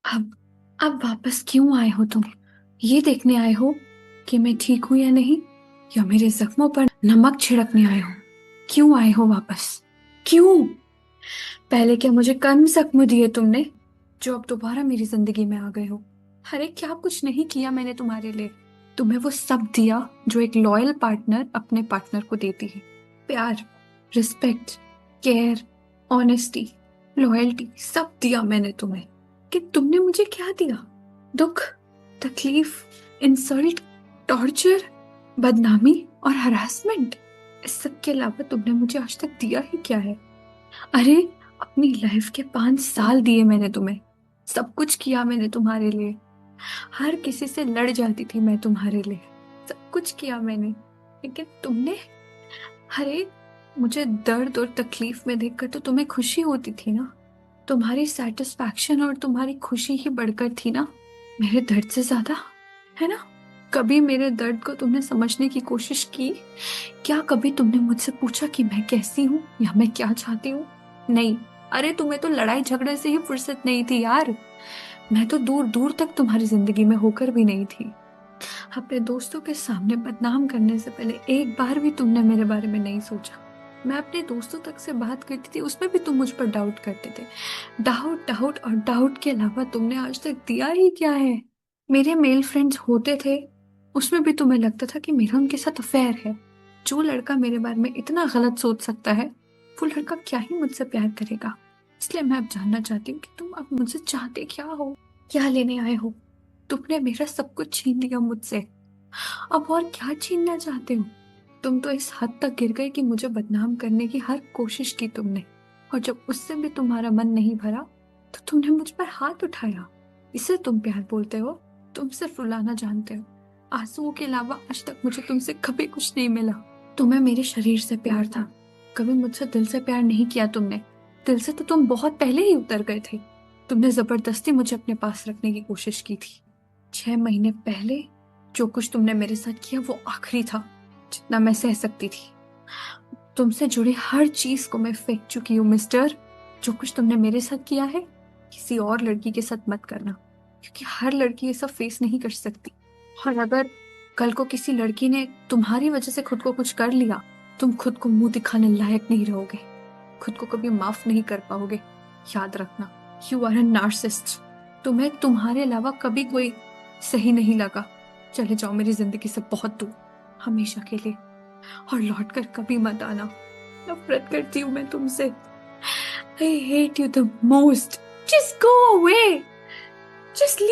अब अब वापस क्यों आए हो तुम? ये देखने आए हो कि मैं ठीक हूं या नहीं, या मेरे जख्मों पर नमक छिड़कने आए हो? क्यों आए हो वापस? क्यों? पहले क्या मुझे कम जख्म दिए तुमने, जो अब दोबारा मेरी जिंदगी में आ गए हो? अरे क्या कुछ नहीं किया मैंने तुम्हारे लिए? तुम्हें वो सब दिया जो एक लॉयल पार्टनर अपने पार्टनर को देती है। प्यार, रिस्पेक्ट, केयर, ऑनेस्टी, लॉयल्टी, सब दिया मैंने तुम्हें। कि तुमने मुझे क्या दिया? दुख, तकलीफ, इंसल्ट, टॉर्चर, बदनामी और हरासमेंट। इस सब के अलावा तुमने मुझे आज तक दिया ही क्या है? अरे अपनी लाइफ के 5 साल दिए मैंने तुम्हें। सब कुछ किया मैंने तुम्हारे लिए। हर किसी से लड़ जाती थी मैं तुम्हारे लिए। सब कुछ किया मैंने, लेकिन तुमने। अरे मुझे दर्द और तकलीफ में देखकर तो तुम्हें खुशी होती थी ना? तुम्हारी सेटिस्फैक्शन और तुम्हारी खुशी ही बढ़कर थी ना मेरे दर्द से ज्यादा, है ना? कभी मेरे दर्द को तुमने समझने की कोशिश की? क्या कभी तुमने मुझसे पूछा कि मैं कैसी हूँ या मैं क्या चाहती हूँ? नहीं। अरे तुम्हें तो लड़ाई झगड़े से ही फुर्सत नहीं थी यार। मैं तो दूर दूर तक तुम्हारी जिंदगी में होकर भी नहीं थी। अपने दोस्तों के सामने बदनाम करने से पहले एक बार भी तुमने मेरे बारे में नहीं सोचा। मैं अपने दोस्तों तक से बात करती थी, उसमें भी तुम मुझ पर डाउट करते थे। डाउट, डाउट और डाउट के अलावा तुमने आज तक दिया ही क्या है? मेरे मेल फ्रेंड्स होते थे, उसमें भी तुम्हें लगता था कि मेरा उनके साथ अफेयर है। जो लड़का मेरे बारे में इतना गलत सोच सकता है, वो लड़का क्या ही मुझसे प्यार करेगा? इसलिए मैं अब जानना चाहती हूँ कि तुम अब मुझसे चाहते क्या हो? क्या लेने आए हो? तुमने मेरा सब कुछ छीन लिया मुझसे। अब और क्या छीनना चाहते हो? तुम तो इस हद तक गिर गए कि मुझे बदनाम करने की हर कोशिश की तुमने। और जब उससे भी तुम्हारा मन नहीं भरा, तो तुमने मुझ पर हाथ उठाया। इसे तुम प्यार बोलते हो? तुम सिर्फ रुलाना जानते हो। आंसुओं के अलावा आज तक मुझे तुमसे कभी कुछ नहीं मिला। तुम्हें मेरे शरीर से प्यार था, कभी मुझसे दिल से प्यार नहीं किया तुमने। दिल से तो तुम बहुत पहले ही उतर गए थे। तुमने जबरदस्ती मुझे अपने पास रखने की कोशिश की थी। 6 महीने पहले जो कुछ तुमने मेरे साथ किया वो आखिरी था, जितना मैं सह सकती थी। तुमसे जुड़ी हर चीज को मैं फेंक चुकी हूँ मिस्टर। जो कुछ तुमने मेरे साथ किया है, किसी और लड़की के साथ मत करना, क्योंकि हर लड़की ये सब फेस नहीं कर सकती। और अगर कल को किसी लड़की ने तुम्हारी वजह से खुद को कुछ कर लिया, तुम खुद को मुंह दिखाने लायक नहीं रहोगे। खुद को कभी माफ नहीं कर पाओगे। याद रखना, यू आर अ नार्सिस्ट। तुम्हें तुम्हारे अलावा कभी कोई सही नहीं लगा। चले जाओ मेरी जिंदगी से बहुत दूर, हमेशा के लिए। और लौट कर कभी मत आना। नफरत करती हूँ मैं तुमसे। I hate you the most. Just go away, just